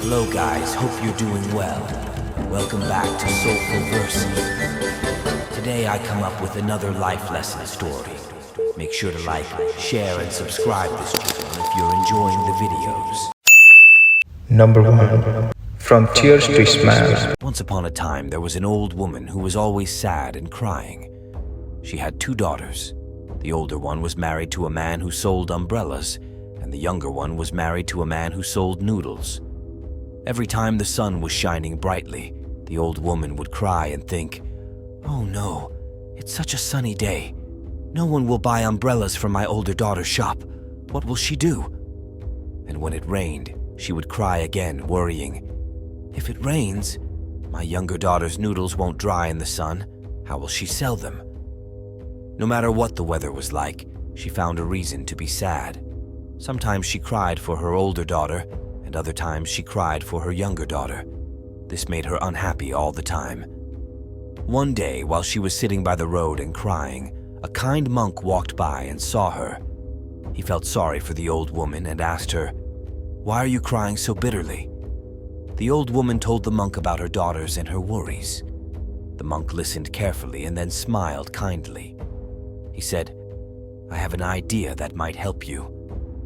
Hello guys, hope you're doing well. Welcome back to Soulful Verses. Today I come up with another life lesson story. Make sure to like, share, and subscribe this channel if you're enjoying the videos. Number 1. From Tears to Smiles. Once upon a time, there was an old woman who was always sad and crying. She had 2 daughters. The older one was married to a man who sold umbrellas, and the younger one was married to a man who sold noodles. Every time the sun was shining brightly, the old woman would cry and think, "Oh no, it's such a sunny day. No one will buy umbrellas from my older daughter's shop. What will she do?" And when it rained, she would cry again, worrying, "If it rains, my younger daughter's noodles won't dry in the sun. How will she sell them?" No matter what the weather was like, she found a reason to be sad. Sometimes she cried for her older daughter, and other times she cried for her younger daughter. This made her unhappy all the time. One day, while she was sitting by the road and crying, a kind monk walked by and saw her. He felt sorry for the old woman and asked her, "Why are you crying so bitterly?" The old woman told the monk about her daughters and her worries. The monk listened carefully and then smiled kindly. He said, "I have an idea that might help you.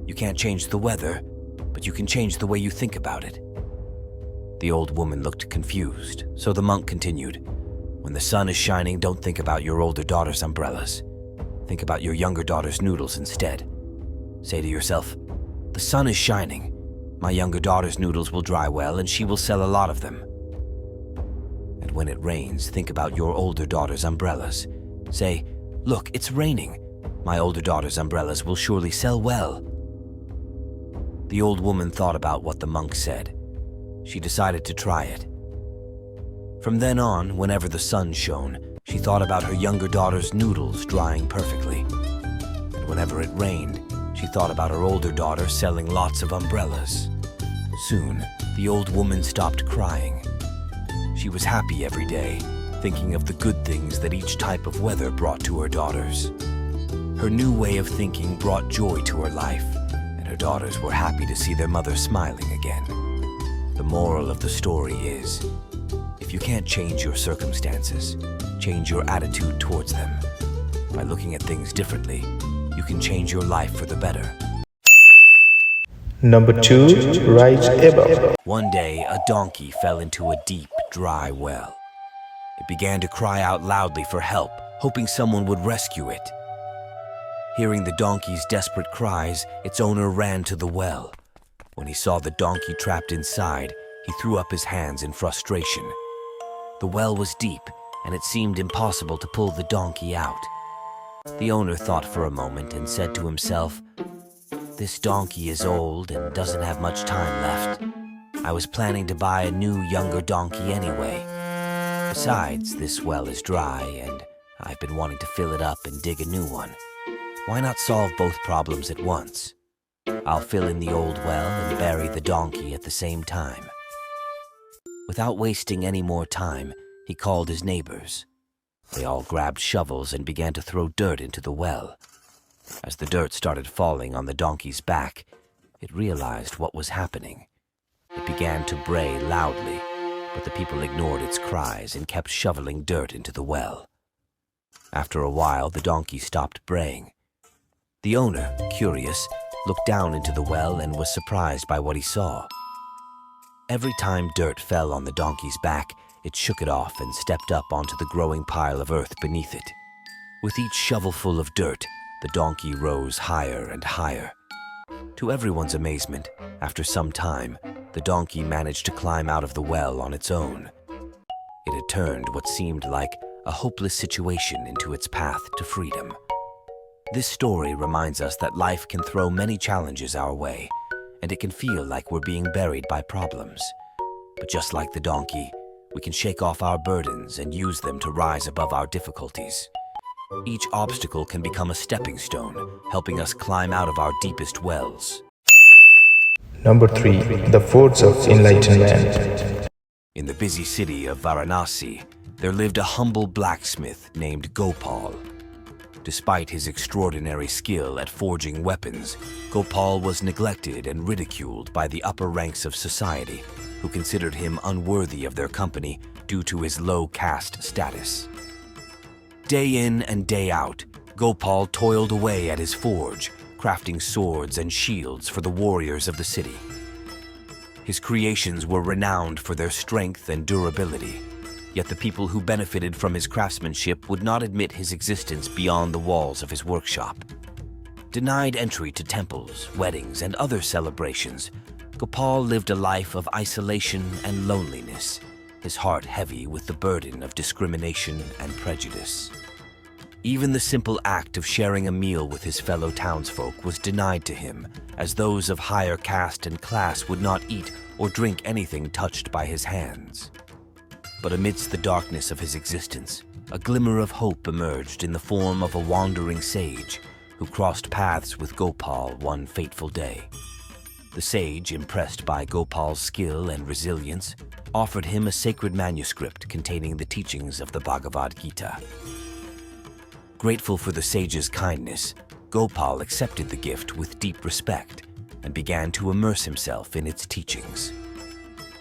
You can't change the weather, but you can change the way you think about it." The old woman looked confused, so the monk continued, "When the sun is shining, don't think about your older daughter's umbrellas. Think about your younger daughter's noodles instead. Say to yourself, 'The sun is shining. My younger daughter's noodles will dry well and she will sell a lot of them.' And when it rains, think about your older daughter's umbrellas. Say, 'Look, it's raining. My older daughter's umbrellas will surely sell well.'" The old woman thought about what the monk said. She decided to try it. From then on, whenever the sun shone, she thought about her younger daughter's noodles drying perfectly. And whenever it rained, she thought about her older daughter selling lots of umbrellas. Soon, the old woman stopped crying. She was happy every day, thinking of the good things that each type of weather brought to her daughters. Her new way of thinking brought joy to her life, and her daughters were happy to see their mother smiling again. The moral of the story is, if you can't change your circumstances, change your attitude towards them. By looking at things differently, you can change your life for the better. Number 2. Rise above. One day, a donkey fell into a deep, dry well. It began to cry out loudly for help, hoping someone would rescue it. Hearing the donkey's desperate cries, its owner ran to the well. When he saw the donkey trapped inside, he threw up his hands in frustration. The well was deep, and it seemed impossible to pull the donkey out. The owner thought for a moment and said to himself, "This donkey is old and doesn't have much time left. I was planning to buy a new, younger donkey anyway. Besides, this well is dry, and I've been wanting to fill it up and dig a new one. Why not solve both problems at once? I'll fill in the old well and bury the donkey at the same time." Without wasting any more time, he called his neighbors. They all grabbed shovels and began to throw dirt into the well. As the dirt started falling on the donkey's back, it realized what was happening. It began to bray loudly, but the people ignored its cries and kept shoveling dirt into the well. After a while, the donkey stopped braying. The owner, curious, looked down into the well and was surprised by what he saw. Every time dirt fell on the donkey's back, it shook it off and stepped up onto the growing pile of earth beneath it. With each shovelful of dirt, the donkey rose higher and higher. To everyone's amazement, after some time, the donkey managed to climb out of the well on its own. It had turned what seemed like a hopeless situation into its path to freedom. This story reminds us that life can throw many challenges our way, and it can feel like we're being buried by problems. But just like the donkey, we can shake off our burdens and use them to rise above our difficulties. Each obstacle can become a stepping stone, helping us climb out of our deepest wells. Number 3. The Force of Enlightenment. In the busy city of Varanasi, there lived a humble blacksmith named Gopal. Despite his extraordinary skill at forging weapons, Gopal was neglected and ridiculed by the upper ranks of society, who considered him unworthy of their company due to his low caste status. Day in and day out, Gopal toiled away at his forge, crafting swords and shields for the warriors of the city. His creations were renowned for their strength and durability, yet the people who benefited from his craftsmanship would not admit his existence beyond the walls of his workshop. Denied entry to temples, weddings, and other celebrations, Gopal lived a life of isolation and loneliness, his heart heavy with the burden of discrimination and prejudice. Even the simple act of sharing a meal with his fellow townsfolk was denied to him, as those of higher caste and class would not eat or drink anything touched by his hands. But amidst the darkness of his existence, a glimmer of hope emerged in the form of a wandering sage who crossed paths with Gopal one fateful day. The sage, impressed by Gopal's skill and resilience, offered him a sacred manuscript containing the teachings of the Bhagavad Gita. Grateful for the sage's kindness, Gopal accepted the gift with deep respect and began to immerse himself in its teachings.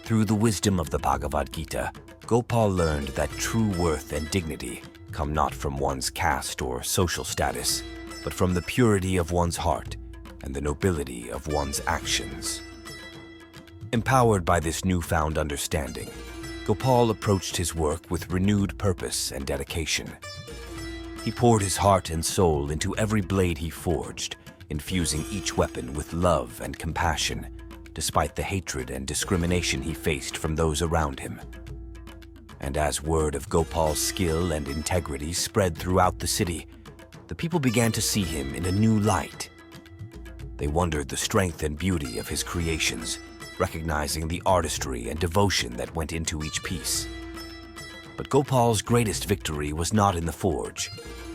Through the wisdom of the Bhagavad Gita, Gopal learned that true worth and dignity come not from one's caste or social status, but from the purity of one's heart and the nobility of one's actions. Empowered by this newfound understanding, Gopal approached his work with renewed purpose and dedication. He poured his heart and soul into every blade he forged, infusing each weapon with love and compassion, despite the hatred and discrimination he faced from those around him. And as word of Gopal's skill and integrity spread throughout the city, the people began to see him in a new light. They wondered the strength and beauty of his creations, recognizing the artistry and devotion that went into each piece. But Gopal's greatest victory was not in the forge,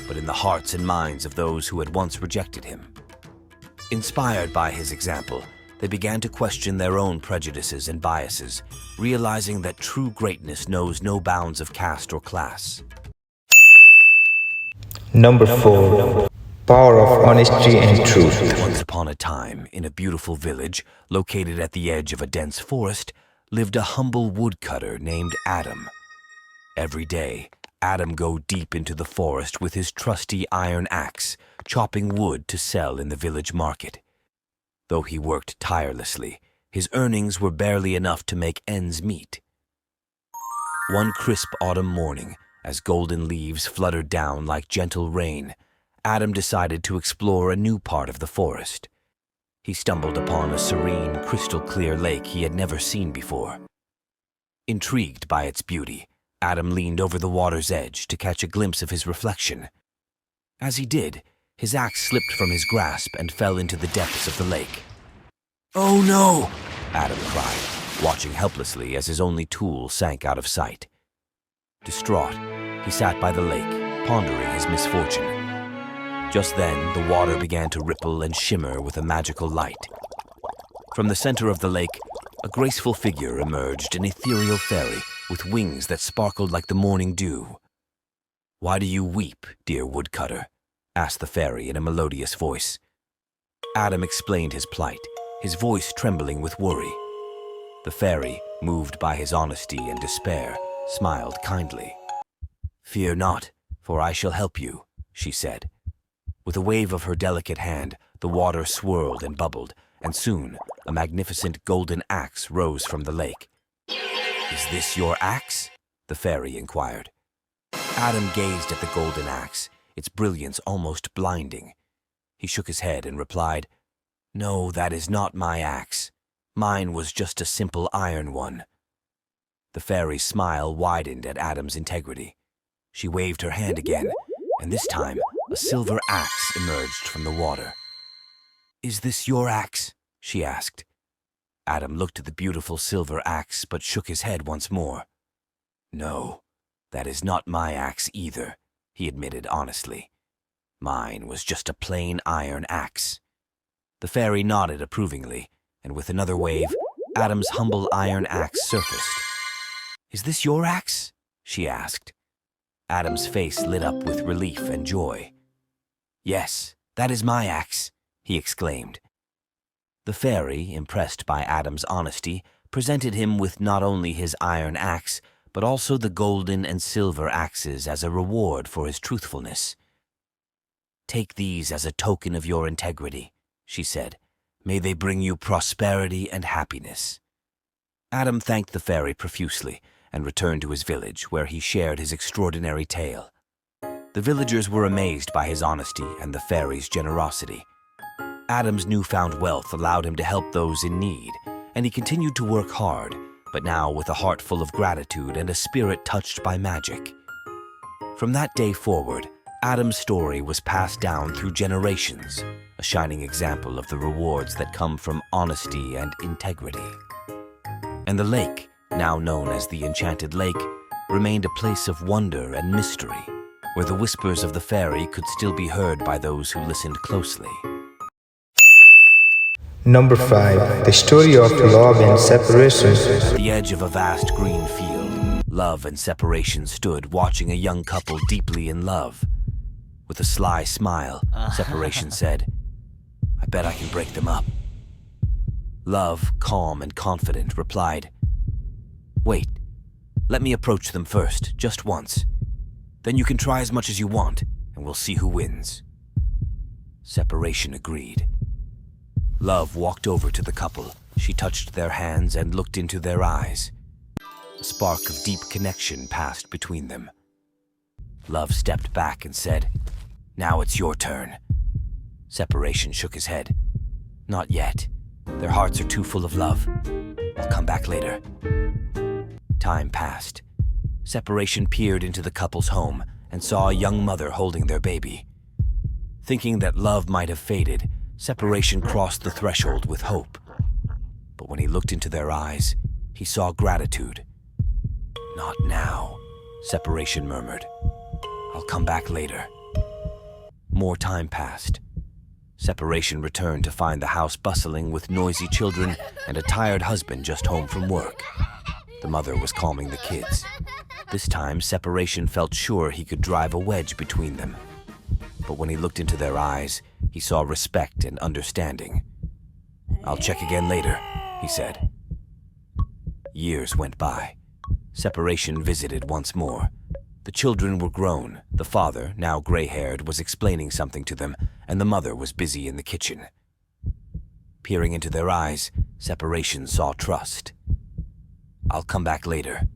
but in the hearts and minds of those who had once rejected him. Inspired by his example, they began to question their own prejudices and biases, realizing that true greatness knows no bounds of caste or class. Number 4. Power of honesty and truth. Once upon a time, in a beautiful village located at the edge of a dense forest, lived a humble woodcutter named Adam. Every day, Adam go deep into the forest with his trusty iron axe, chopping wood to sell in the village market. Though he worked tirelessly, his earnings were barely enough to make ends meet. One crisp autumn morning, as golden leaves fluttered down like gentle rain, Adam decided to explore a new part of the forest. He stumbled upon a serene, crystal-clear lake he had never seen before. Intrigued by its beauty, Adam leaned over the water's edge to catch a glimpse of his reflection. As he did, his axe slipped from his grasp and fell into the depths of the lake. "Oh no!" Adam cried, watching helplessly as his only tool sank out of sight. Distraught, he sat by the lake, pondering his misfortune. Just then, the water began to ripple and shimmer with a magical light. From the center of the lake, a graceful figure emerged, an ethereal fairy with wings that sparkled like the morning dew. "Why do you weep, dear woodcutter?" asked the fairy in a melodious voice. Adam explained his plight, his voice trembling with worry. The fairy, moved by his honesty and despair, smiled kindly. "Fear not, for I shall help you," she said. With a wave of her delicate hand, the water swirled and bubbled, and soon a magnificent golden axe rose from the lake. "Is this your axe?" the fairy inquired. Adam gazed at the golden axe, its brilliance almost blinding. He shook his head and replied, "No, that is not my axe. Mine was just a simple iron one." The fairy's smile widened at Adam's integrity. She waved her hand again, and this time a silver axe emerged from the water. "Is this your axe?" she asked. Adam looked at the beautiful silver axe but shook his head once more. "No, that is not my axe either," he admitted honestly. "Mine was just a plain iron axe." The fairy nodded approvingly, and with another wave, Adam's humble iron axe surfaced. "Is this your axe?" she asked. Adam's face lit up with relief and joy. "Yes, that is my axe," he exclaimed. The fairy, impressed by Adam's honesty, presented him with not only his iron axe, but also the golden and silver axes as a reward for his truthfulness. "Take these as a token of your integrity," she said. "May they bring you prosperity and happiness." Adam thanked the fairy profusely and returned to his village, where he shared his extraordinary tale. The villagers were amazed by his honesty and the fairy's generosity. Adam's newfound wealth allowed him to help those in need, and he continued to work hard, but now with a heart full of gratitude and a spirit touched by magic. From that day forward, Adam's story was passed down through generations, a shining example of the rewards that come from honesty and integrity. And the lake, now known as the Enchanted Lake, remained a place of wonder and mystery, where the whispers of the fairy could still be heard by those who listened closely. Number 5. The story of love and separation. At the edge of a vast green field, Love and Separation stood watching a young couple deeply in love. With a sly smile, Separation said, "I bet I can break them up." Love, calm and confident, replied, "Wait, let me approach them first, just once. Then you can try as much as you want, and we'll see who wins." Separation agreed. Love walked over to the couple. She touched their hands and looked into their eyes. A spark of deep connection passed between them. Love stepped back and said, "Now it's your turn." Separation shook his head. "Not yet. Their hearts are too full of love. I'll come back later." Time passed. Separation peered into the couple's home and saw a young mother holding their baby. Thinking that love might have faded, Separation crossed the threshold with hope. But when he looked into their eyes, he saw gratitude. "Not now," Separation murmured. "I'll come back later." More time passed. Separation returned to find the house bustling with noisy children and a tired husband just home from work. The mother was calming the kids. This time, Separation felt sure he could drive a wedge between them. But when he looked into their eyes, he saw respect and understanding. "I'll check again later," he said. Years went by. Separation visited once more. The children were grown. The father, now gray-haired, was explaining something to them, and the mother was busy in the kitchen. Peering into their eyes, Separation saw trust. "I'll come back later,"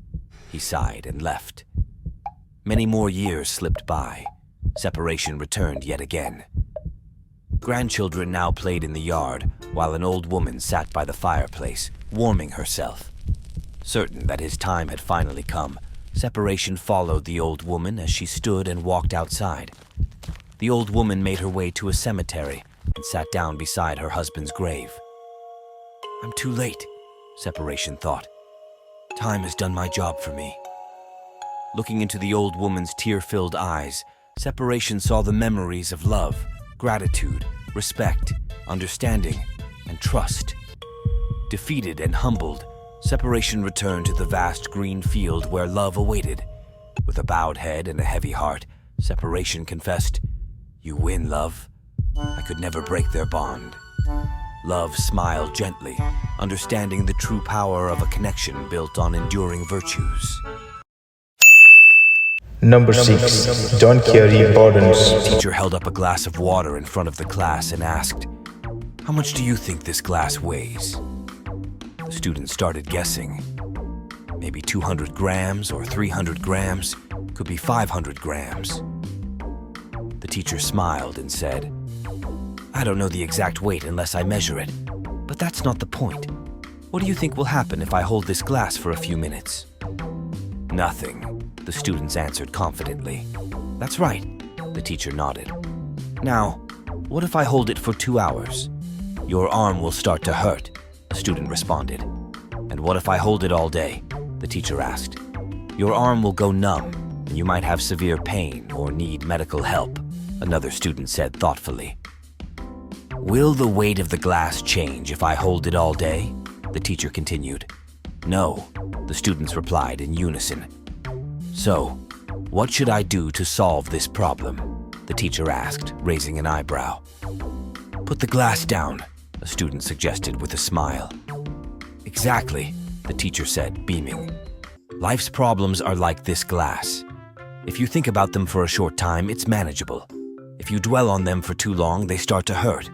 he sighed and left. Many more years slipped by. Separation returned yet again. Grandchildren now played in the yard, while an old woman sat by the fireplace, warming herself. Certain that his time had finally come, Separation followed the old woman as she stood and walked outside. The old woman made her way to a cemetery and sat down beside her husband's grave. "I'm too late," Separation thought. "Time has done my job for me." Looking into the old woman's tear-filled eyes, Separation saw the memories of love, gratitude, respect, understanding, and trust. Defeated and humbled, Separation returned to the vast green field where love awaited. With a bowed head and a heavy heart, Separation confessed, "You win, love. I could never break their bond." Love smiled gently, understanding the true power of a connection built on enduring virtues. Number 6. Don't carry burdens. The teacher held up a glass of water in front of the class and asked, "How much do you think this glass weighs?" The students started guessing. Maybe 200 grams or 300 grams, could be 500 grams. The teacher smiled and said, "I don't know the exact weight unless I measure it, but that's not the point. What do you think will happen if I hold this glass for a few minutes?" "Nothing," the students answered confidently. "That's right," the teacher nodded. "Now, what if I hold it for 2 hours?" "Your arm will start to hurt," the student responded. "And what if I hold it all day?" the teacher asked. "Your arm will go numb, and you might have severe pain or need medical help," another student said thoughtfully. "Will the weight of the glass change if I hold it all day?" the teacher continued. "No," the students replied in unison. "So, what should I do to solve this problem?" the teacher asked, raising an eyebrow. "Put the glass down," a student suggested with a smile. "Exactly," the teacher said, beaming. Life's problems are like this glass. If you think about them for a short time, it's manageable. If you dwell on them for too long, they start to hurt.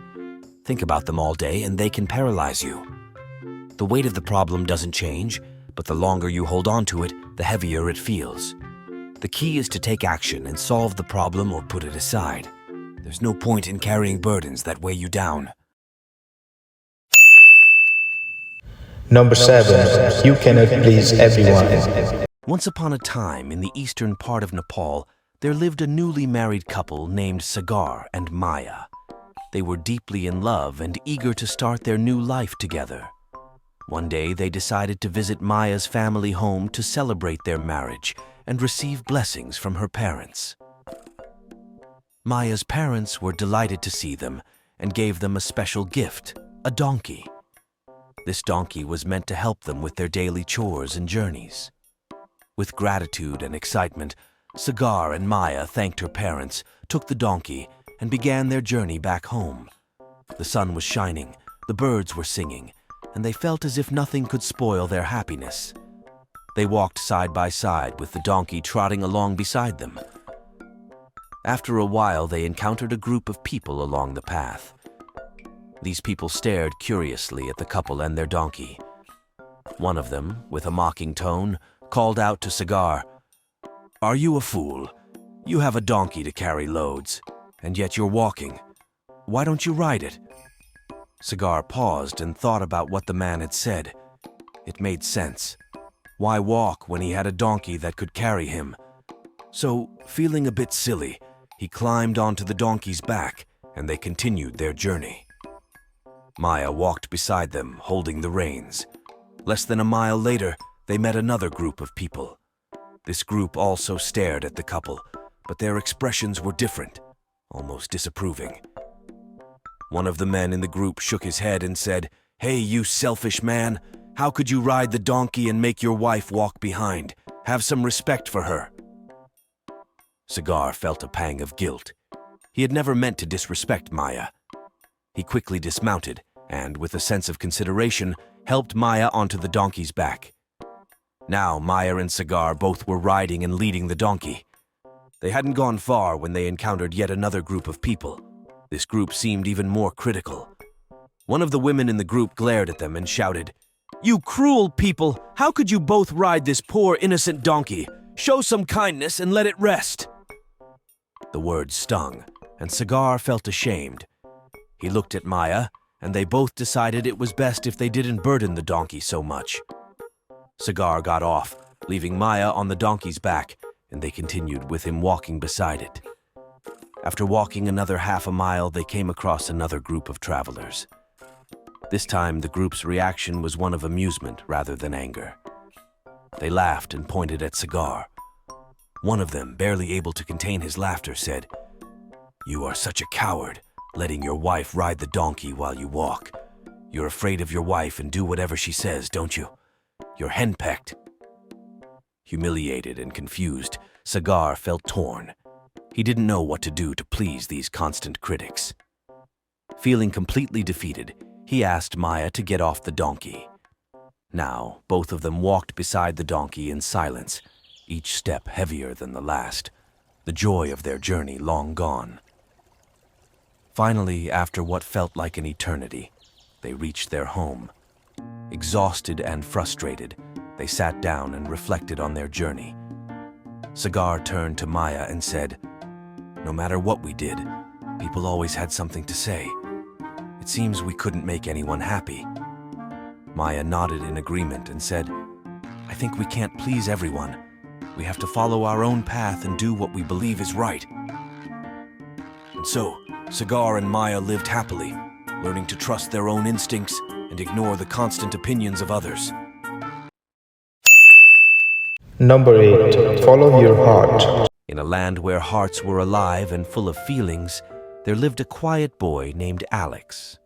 Think about them all day and they can paralyze you. The weight of the problem doesn't change, but the longer you hold on to it, the heavier it feels. The key is to take action and solve the problem or put it aside. There's no point in carrying burdens that weigh you down. Number 7. You cannot please everyone. Once upon a time, in the eastern part of Nepal, there lived a newly married couple named Sagar and Maya. They were deeply in love and eager to start their new life together. One day, they decided to visit Maya's family home to celebrate their marriage and receive blessings from her parents. Maya's parents were delighted to see them and gave them a special gift, a donkey. This donkey was meant to help them with their daily chores and journeys. With gratitude and excitement, Sagar and Maya thanked her parents, took the donkey, and began their journey back home. The sun was shining, the birds were singing, and they felt as if nothing could spoil their happiness. They walked side by side with the donkey trotting along beside them. After a while, they encountered a group of people along the path. These people stared curiously at the couple and their donkey. One of them, with a mocking tone, called out to Sagar, "Are you a fool? You have a donkey to carry loads, and yet you're walking. Why don't you ride it?" Sagar paused and thought about what the man had said. It made sense. Why walk when he had a donkey that could carry him? So, feeling a bit silly, he climbed onto the donkey's back, and they continued their journey. Maya walked beside them, holding the reins. Less than a mile later, they met another group of people. This group also stared at the couple, but their expressions were different, almost disapproving. One of the men in the group shook his head and said, "Hey, you selfish man, how could you ride the donkey and make your wife walk behind? Have some respect for her." Sagar felt a pang of guilt. He had never meant to disrespect Maya. He quickly dismounted and, with a sense of consideration, helped Maya onto the donkey's back. Now Maya and Sagar both were riding and leading the donkey. They hadn't gone far when they encountered yet another group of people. This group seemed even more critical. One of the women in the group glared at them and shouted, "You cruel people! How could you both ride this poor innocent donkey? Show some kindness and let it rest!" The words stung, and Sagar felt ashamed. He looked at Maya, and they both decided it was best if they didn't burden the donkey so much. Sagar got off, leaving Maya on the donkey's back, and they continued with him walking beside it. After walking another half a mile, they came across another group of travelers. This time, the group's reaction was one of amusement rather than anger. They laughed and pointed at Sagar. One of them, barely able to contain his laughter, said, "You are such a coward, letting your wife ride the donkey while you walk. You're afraid of your wife and do whatever she says, don't you? You're henpecked." Humiliated and confused, Sagar felt torn. He didn't know what to do to please these constant critics. Feeling completely defeated, he asked Maya to get off the donkey. Now, both of them walked beside the donkey in silence, each step heavier than the last, the joy of their journey long gone. Finally, after what felt like an eternity, they reached their home. Exhausted and frustrated, they sat down and reflected on their journey. Sagar turned to Maya and said, "No matter what we did, people always had something to say. It seems we couldn't make anyone happy." Maya nodded in agreement and said, "I think we can't please everyone. We have to follow our own path and do what we believe is right." And so, Sagar and Maya lived happily, learning to trust their own instincts and ignore the constant opinions of others. Number 8. Follow your heart. In a land where hearts were alive and full of feelings, there lived a quiet boy named Alex.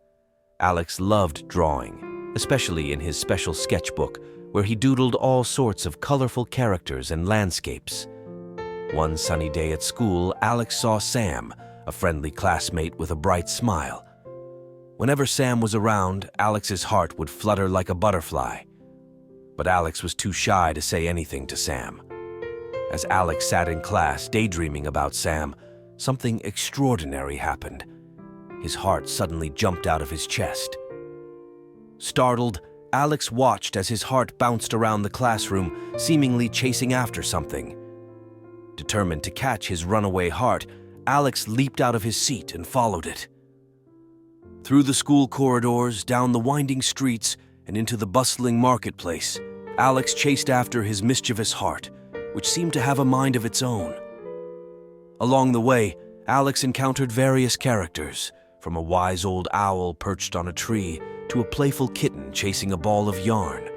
Alex loved drawing, especially in his special sketchbook, where he doodled all sorts of colorful characters and landscapes. One sunny day at school, Alex saw Sam, a friendly classmate with a bright smile. Whenever Sam was around, Alex's heart would flutter like a butterfly. but Alex was too shy to say anything to Sam. As Alex sat in class daydreaming about Sam, something extraordinary happened. His heart suddenly jumped out of his chest. Startled, Alex watched as his heart bounced around the classroom, seemingly chasing after something. Determined to catch his runaway heart, Alex leaped out of his seat and followed it. Through the school corridors, down the winding streets, and into the bustling marketplace, Alex chased after his mischievous heart, which seemed to have a mind of its own. Along the way, Alex encountered various characters, from a wise old owl perched on a tree to a playful kitten chasing a ball of yarn.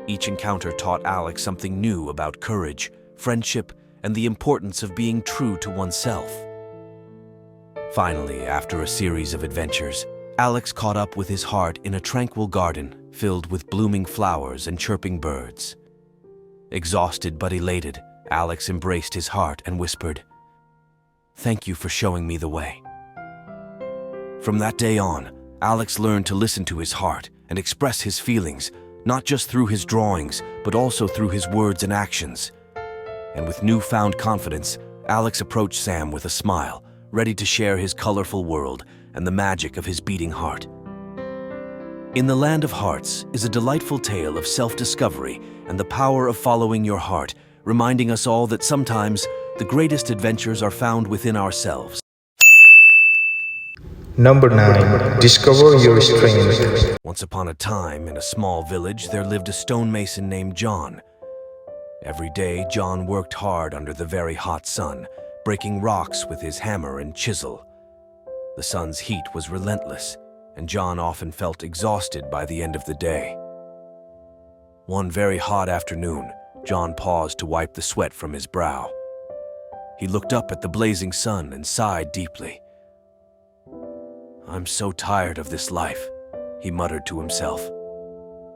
Each encounter taught Alex something new about courage, friendship, and the importance of being true to oneself. Finally, after a series of adventures, Alex caught up with his heart in a tranquil garden filled with blooming flowers and chirping birds. Exhausted but elated, Alex embraced his heart and whispered, "Thank you for showing me the way." From that day on, Alex learned to listen to his heart and express his feelings, not just through his drawings, but also through his words and actions. And with newfound confidence, Alex approached Sam with a smile, ready to share his colorful world and the magic of his beating heart. In the Land of Hearts is a delightful tale of self-discovery and the power of following your heart, reminding us all that sometimes the greatest adventures are found within ourselves. Number 9. Discover your strength. Once upon a time, in a small village, there lived a stonemason named John. Every day, John worked hard under the very hot sun, breaking rocks with his hammer and chisel. The sun's heat was relentless, and John often felt exhausted by the end of the day. One very hot afternoon, John paused to wipe the sweat from his brow. He looked up at the blazing sun and sighed deeply. "I'm so tired of this life," he muttered to himself.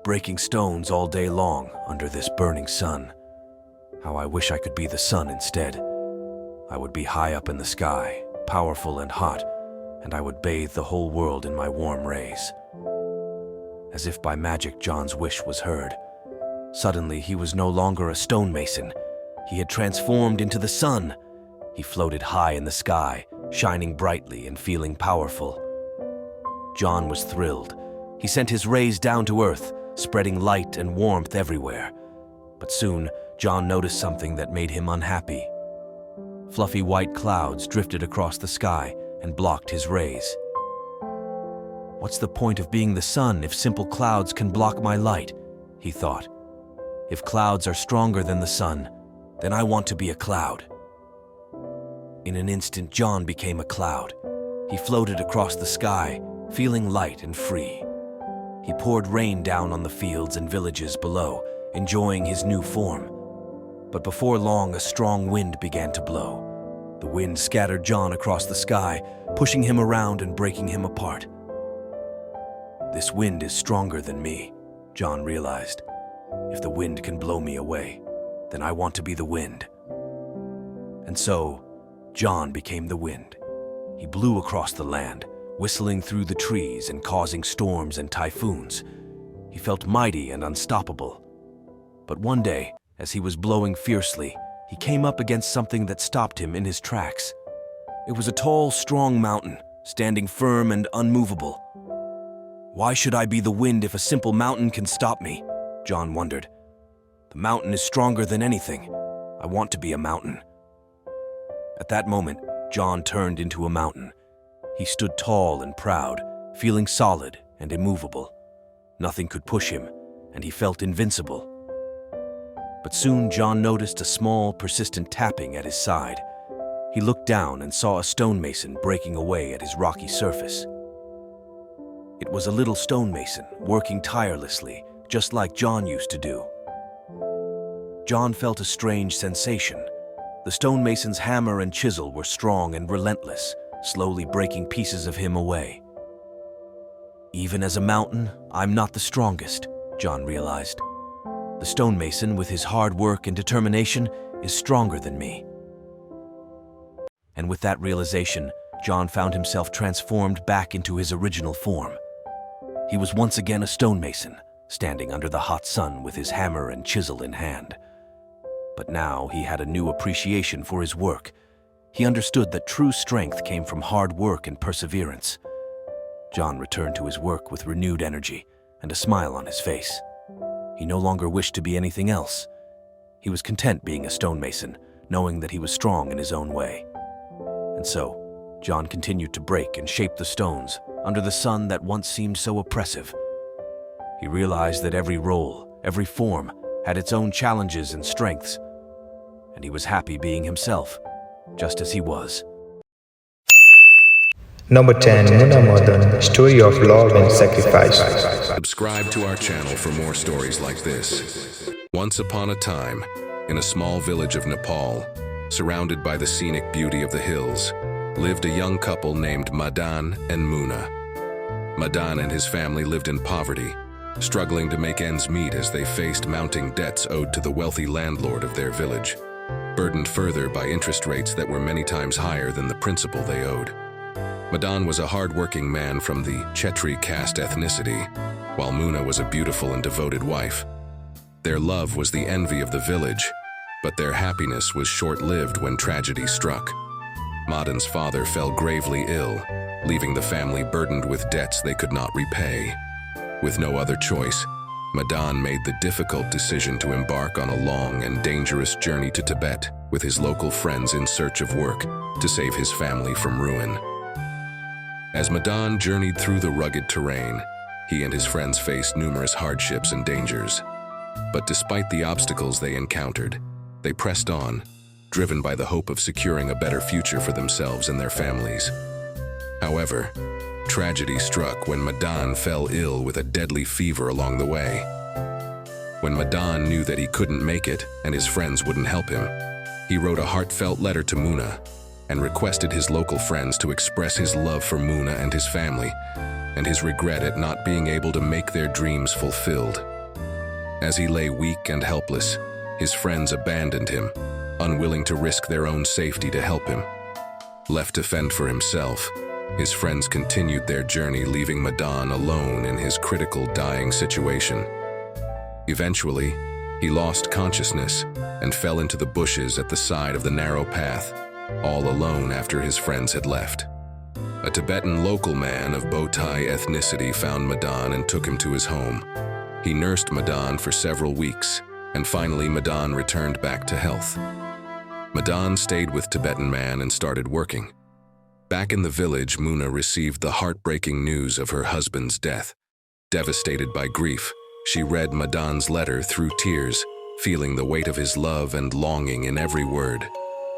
"Breaking stones all day long under this burning sun. How I wish I could be the sun instead. I would be high up in the sky, powerful and hot, and I would bathe the whole world in my warm rays." As if by magic, John's wish was heard. Suddenly, he was no longer a stonemason. He had transformed into the sun. He floated high in the sky, shining brightly and feeling powerful. John was thrilled. He sent his rays down to earth, spreading light and warmth everywhere. But soon, John noticed something that made him unhappy. Fluffy white clouds drifted across the sky and blocked his rays. "What's the point of being the sun if simple clouds can block my light?" he thought. "If clouds are stronger than the sun, then I want to be a cloud." In an instant, John became a cloud. He floated across the sky, feeling light and free. He poured rain down on the fields and villages below, enjoying his new form. But before long, a strong wind began to blow. The wind scattered John across the sky, pushing him around and breaking him apart. "This wind is stronger than me," John realized. "If the wind can blow me away, then I want to be the wind." And so, John became the wind. He blew across the land, whistling through the trees and causing storms and typhoons. He felt mighty and unstoppable. But one day, as he was blowing fiercely, he came up against something that stopped him in his tracks. It was a tall, strong mountain, standing firm and unmovable. "Why should I be the wind if a simple mountain can stop me?" John wondered. "The mountain is stronger than anything. I want to be a mountain." At that moment, John turned into a mountain. He stood tall and proud, feeling solid and immovable. Nothing could push him, and he felt invincible. But soon John noticed a small, persistent tapping at his side. He looked down and saw a stonemason breaking away at his rocky surface. It was a little stonemason, working tirelessly, just like John used to do. John felt a strange sensation. The stonemason's hammer and chisel were strong and relentless, slowly breaking pieces of him away. "Even as a mountain, I'm not the strongest," John realized. "The stonemason, with his hard work and determination, is stronger than me." And with that realization, John found himself transformed back into his original form. He was once again a stonemason, standing under the hot sun with his hammer and chisel in hand. But now he had a new appreciation for his work. He understood that true strength came from hard work and perseverance. John returned to his work with renewed energy and a smile on his face. He no longer wished to be anything else. He was content being a stonemason, knowing that he was strong in his own way. And so, John continued to break and shape the stones under the sun that once seemed so oppressive. He realized that every role, every form, had its own challenges and strengths, and he was happy being himself, just as he was. Number 10. Muna Madan, Story of Love and Sacrifice. Subscribe to our channel for more stories like this. Once upon a time, in a small village of Nepal, surrounded by the scenic beauty of the hills, lived a young couple named Madan and Muna. Madan and his family lived in poverty, struggling to make ends meet as they faced mounting debts owed to the wealthy landlord of their village, burdened further by interest rates that were many times higher than the principal they owed. Madan was a hard-working man from the Chetri caste ethnicity, while Muna was a beautiful and devoted wife. Their love was the envy of the village, but their happiness was short-lived when tragedy struck. Madan's father fell gravely ill, leaving the family burdened with debts they could not repay. With no other choice, Madan made the difficult decision to embark on a long and dangerous journey to Tibet with his local friends in search of work to save his family from ruin. As Madan journeyed through the rugged terrain, he and his friends faced numerous hardships and dangers. But despite the obstacles they encountered, they pressed on, driven by the hope of securing a better future for themselves and their families. However, tragedy struck when Madan fell ill with a deadly fever along the way. When Madan knew that he couldn't make it and his friends wouldn't help him, he wrote a heartfelt letter to Muna and requested his local friends to express his love for Muna and his family, and his regret at not being able to make their dreams fulfilled. As he lay weak and helpless, his friends abandoned him, unwilling to risk their own safety to help him. Left to fend for himself, his friends continued their journey, leaving Madan alone in his critical dying situation. Eventually, he lost consciousness and fell into the bushes at the side of the narrow path, all alone after his friends had left. A Tibetan local man of Botai ethnicity found Madan and took him to his home. He nursed Madan for several weeks, and finally Madan returned back to health. Madan stayed with Tibetan man and started working. Back in the village, Muna received the heartbreaking news of her husband's death. Devastated by grief, she read Madan's letter through tears, feeling the weight of his love and longing in every word.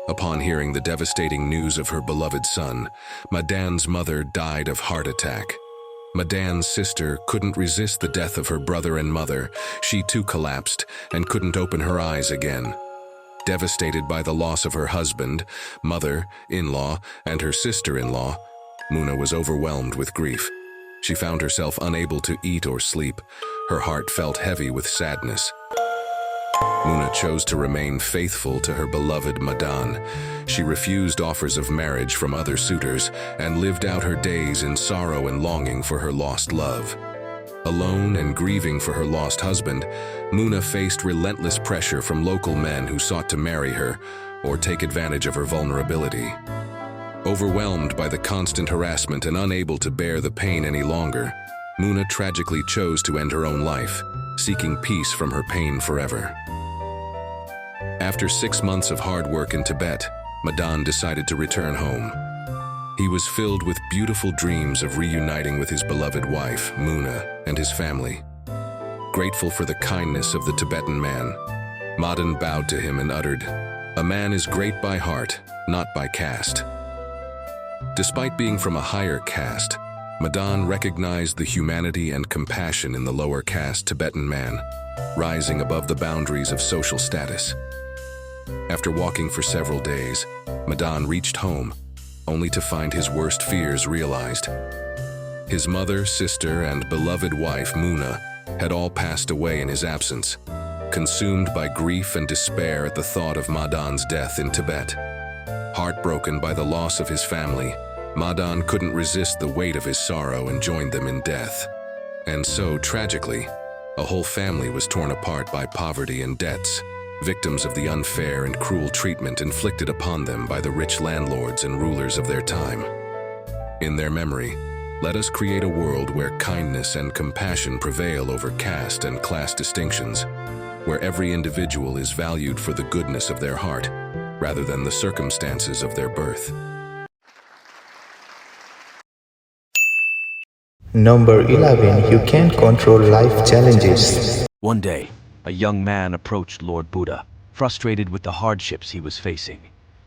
Upon hearing the devastating news of her beloved son, Madan's mother died of heart attack. Madan's sister couldn't resist the death of her brother and mother. She too collapsed and couldn't open her eyes again. Devastated by the loss of her husband, mother-in-law, and her sister-in-law, Muna was overwhelmed with grief. She found herself unable to eat or sleep. Her heart felt heavy with sadness. Muna chose to remain faithful to her beloved Madan. She refused offers of marriage from other suitors and lived out her days in sorrow and longing for her lost love. Alone and grieving for her lost husband, Muna faced relentless pressure from local men who sought to marry her or take advantage of her vulnerability. Overwhelmed by the constant harassment and unable to bear the pain any longer, Muna tragically chose to end her own life, seeking peace from her pain forever. After 6 months of hard work in Tibet, Madan decided to return home. He was filled with beautiful dreams of reuniting with his beloved wife, Muna, and his family. Grateful for the kindness of the Tibetan man, Madan bowed to him and uttered, "A man is great by heart, not by caste." Despite being from a higher caste, Madan recognized the humanity and compassion in the lower caste Tibetan man, rising above the boundaries of social status. After walking for several days, Madan reached home, only to find his worst fears realized. His mother, sister, and beloved wife, Muna, had all passed away in his absence, consumed by grief and despair at the thought of Madan's death in Tibet. Heartbroken by the loss of his family, Madan couldn't resist the weight of his sorrow and joined them in death. And so, tragically, A whole family was torn apart by poverty and debts, victims of the unfair and cruel treatment inflicted upon them by the rich landlords and rulers of their time. In their memory, let us create a world where kindness and compassion prevail over caste and class distinctions, where every individual is valued for the goodness of their heart, rather than the circumstances of their birth. Number 11. You can't control life challenges. One day, a young man approached Lord Buddha, frustrated with the hardships he was facing.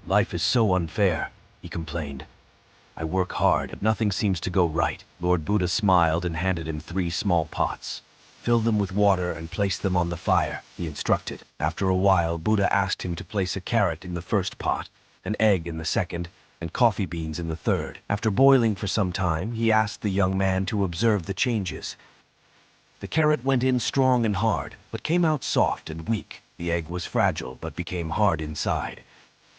"Life is so unfair," he complained. "I work hard, but nothing seems to go right." Lord Buddha smiled and handed him 3 small pots. "Fill them with water and place them on the fire," he instructed. After a while, Buddha asked him to place a carrot in the first pot, an egg in the second, and coffee beans in the third. After boiling for some time, he asked the young man to observe the changes. The carrot went in strong and hard, but came out soft and weak. The egg was fragile, but became hard inside.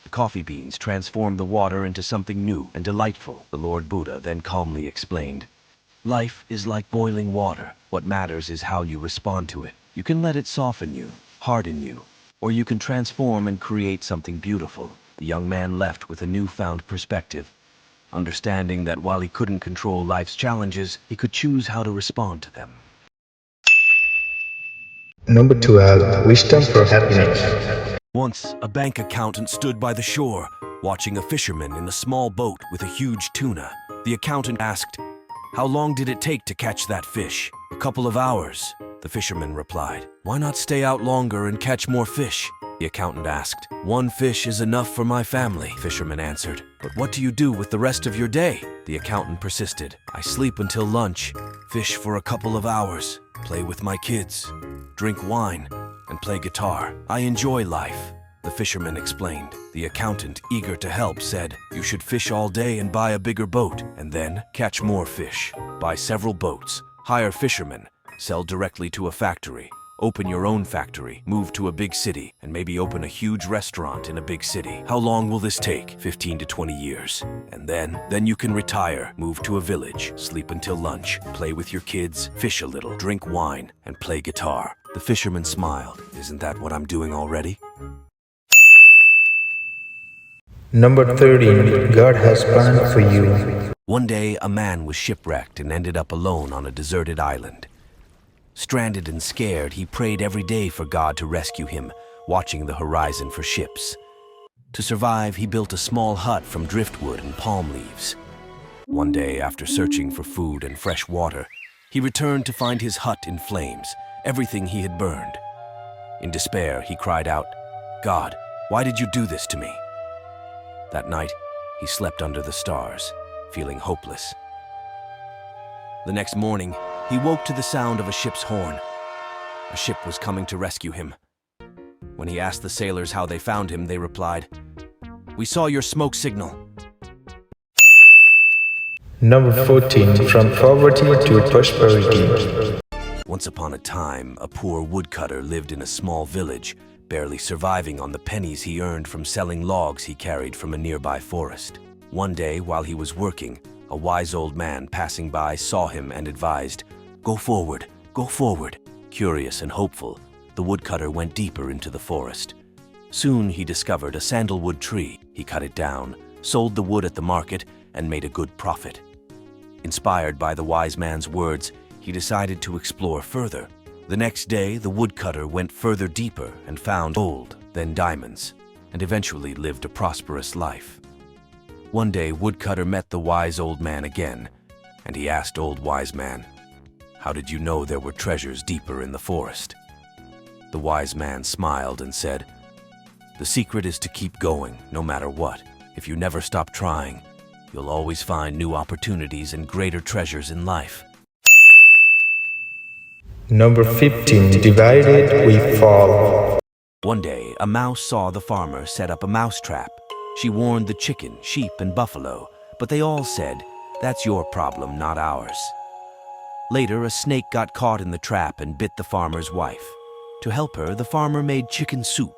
The coffee beans transformed the water into something new and delightful. The Lord Buddha then calmly explained, "Life is like boiling water. What matters is how you respond to it. You can let it soften you, harden you, or you can transform and create something beautiful." The young man left with a newfound perspective, understanding that while he couldn't control life's challenges, he could choose how to respond to them. Number 12. Wisdom for happiness. Once, a bank accountant stood by the shore, watching a fisherman in a small boat with a huge tuna. The accountant asked, "How long did it take to catch that fish?" "A couple of hours," the fisherman replied. "Why not stay out longer and catch more fish?" The accountant asked. "One fish is enough for my family," the fisherman answered. "But what do you do with the rest of your day?" The accountant persisted. "I sleep until lunch, fish for a couple of hours, play with my kids, drink wine, and play guitar. I enjoy life," the fisherman explained. The accountant, eager to help, said, "You should fish all day and buy a bigger boat, and then catch more fish. Buy several boats, hire fishermen, sell directly to a factory, open your own factory, move to a big city, and maybe open a huge restaurant in a big city. How long will this take? 15 to 20 years. And then you can retire, move to a village, sleep until lunch, play with your kids, fish a little, drink wine, and play guitar." The fisherman smiled. "Isn't that what I'm doing already?" Number 13. God has planned for you. One day, a man was shipwrecked and ended up alone on a deserted island. Stranded and scared, he prayed every day for God to rescue him, watching the horizon for ships. To survive, he built a small hut from driftwood and palm leaves. One day, after searching for food and fresh water, he returned to find his hut in flames, everything he had burned. In despair, he cried out, "God, why did you do this to me?" That night, he slept under the stars, feeling hopeless. The next morning, he woke to the sound of a ship's horn. A ship was coming to rescue him. When he asked the sailors how they found him, they replied, "We saw your smoke signal." Number 14. From poverty to prosperity. Once upon a time, a poor woodcutter lived in a small village, barely surviving on the pennies he earned from selling logs he carried from a nearby forest. One day, while he was working, a wise old man passing by saw him and advised, "Go forward, go forward." Curious and hopeful, the woodcutter went deeper into the forest. Soon he discovered a sandalwood tree. He cut it down, sold the wood at the market, and made a good profit. Inspired by the wise man's words, he decided to explore further. The next day, the woodcutter went further deeper and found gold, then diamonds, and eventually lived a prosperous life. One day, Woodcutter met the wise old man again, and he asked Old Wise Man, "How did you know there were treasures deeper in the forest?" The wise man smiled and said, "The secret is to keep going, no matter what. If you never stop trying, you'll always find new opportunities and greater treasures in life." Number 15. Divided we fall. One day, a mouse saw the farmer set up a mousetrap. She warned the chicken, sheep, and buffalo, but they all said, "That's your problem, not ours." Later, a snake got caught in the trap and bit the farmer's wife. To help her, the farmer made chicken soup.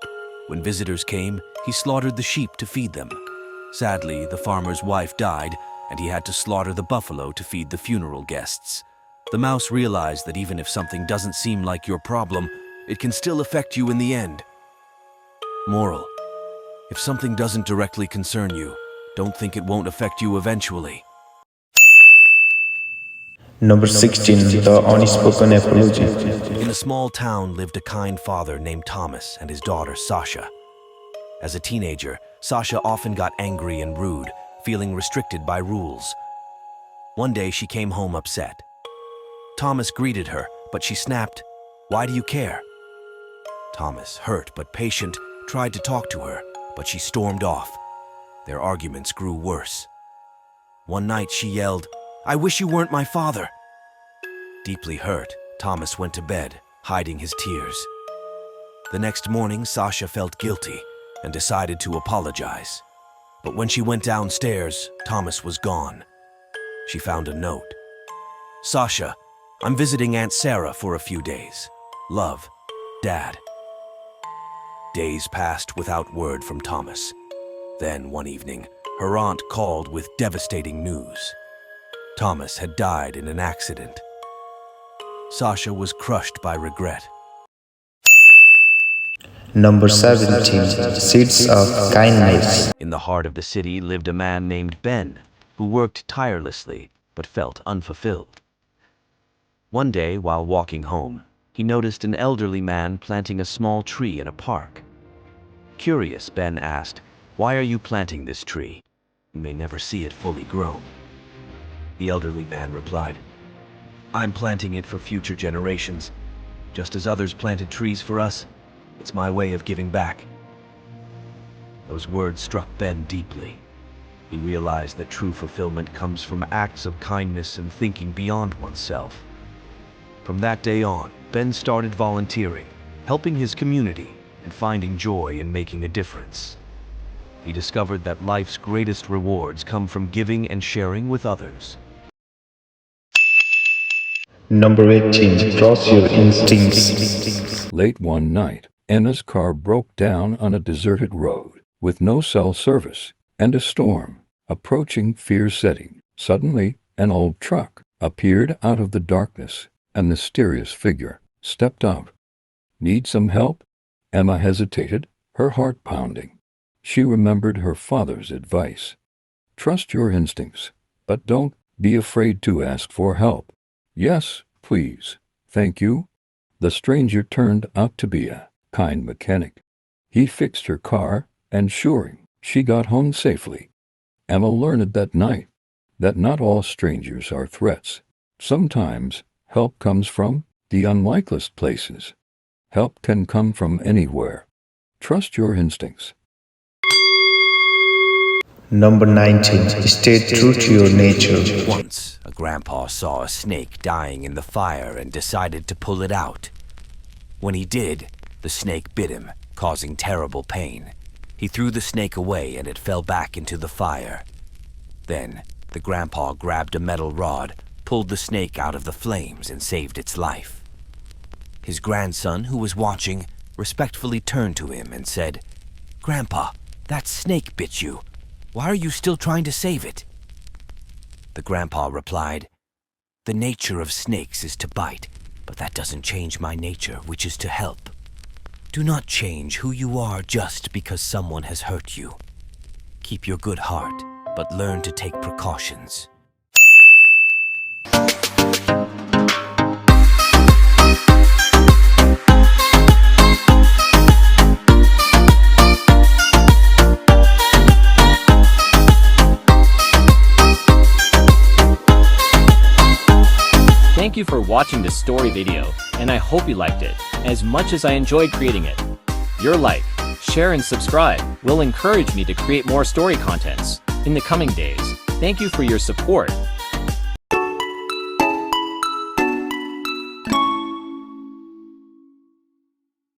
When visitors came, he slaughtered the sheep to feed them. Sadly, the farmer's wife died, and he had to slaughter the buffalo to feed the funeral guests. The mouse realized that even if something doesn't seem like your problem, it can still affect you in the end. Moral: if something doesn't directly concern you, don't think it won't affect you eventually. Number 16. The Unspoken Apology. In a small town lived a kind father named Thomas and his daughter Sasha. As a teenager, Sasha often got angry and rude, feeling restricted by rules. One day she came home upset. Thomas greeted her, but she snapped, "Why do you care?" Thomas, hurt but patient, tried to talk to her, but she stormed off. Their arguments grew worse. One night she yelled, "I wish you weren't my father." Deeply hurt, Thomas went to bed, hiding his tears. The next morning, Sasha felt guilty and decided to apologize. But when she went downstairs, Thomas was gone. She found a note. "Sasha, I'm visiting Aunt Sarah for a few days. Love, Dad." Days passed without word from Thomas. Then, one evening, her aunt called with devastating news. Thomas had died in an accident. Sasha was crushed by regret. Number 17. Seeds of Kindness. In the heart of the city lived a man named Ben, who worked tirelessly but felt unfulfilled. One day, while walking home, he noticed an elderly man planting a small tree in a park. Curious, Ben asked, "Why are you planting this tree? You may never see it fully grow." The elderly man replied, "I'm planting it for future generations. Just as others planted trees for us, it's my way of giving back." Those words struck Ben deeply. He realized that true fulfillment comes from acts of kindness and thinking beyond oneself. From that day on, Ben started volunteering, helping his community, and finding joy in making a difference. He discovered that life's greatest rewards come from giving and sharing with others. Number 18. Trust your instincts. Late one night, Anna's car broke down on a deserted road, with no cell service, and a storm approaching fear setting. Suddenly, an old truck appeared out of the darkness. A mysterious figure stepped out. "Need some help?" Emma hesitated, her heart pounding. She remembered her father's advice. Trust your instincts, but don't be afraid to ask for help. "Yes, please. Thank you." The stranger turned out to be a kind mechanic. He fixed her car, ensuring she got home safely. Emma learned that night that not all strangers are threats. Sometimes help comes from the unlikeliest places. Help can come from anywhere. Trust your instincts. Number 19. Stay true to your nature. Once, a grandpa saw a snake dying in the fire and decided to pull it out. When he did, the snake bit him, causing terrible pain. He threw the snake away and it fell back into the fire. Then, the grandpa grabbed a metal rod, pulled the snake out of the flames, and saved its life. His grandson, who was watching, respectfully turned to him and said, "Grandpa, that snake bit you. Why are you still trying to save it?" The grandpa replied, "The nature of snakes is to bite, but that doesn't change my nature, which is to help. Do not change who you are just because someone has hurt you. Keep your good heart, but learn to take precautions." Thank you for watching this story video, and I hope you liked it as much as I enjoyed creating it. Your like, share, and subscribe will encourage me to create more story contents in the coming days. Thank you for your support.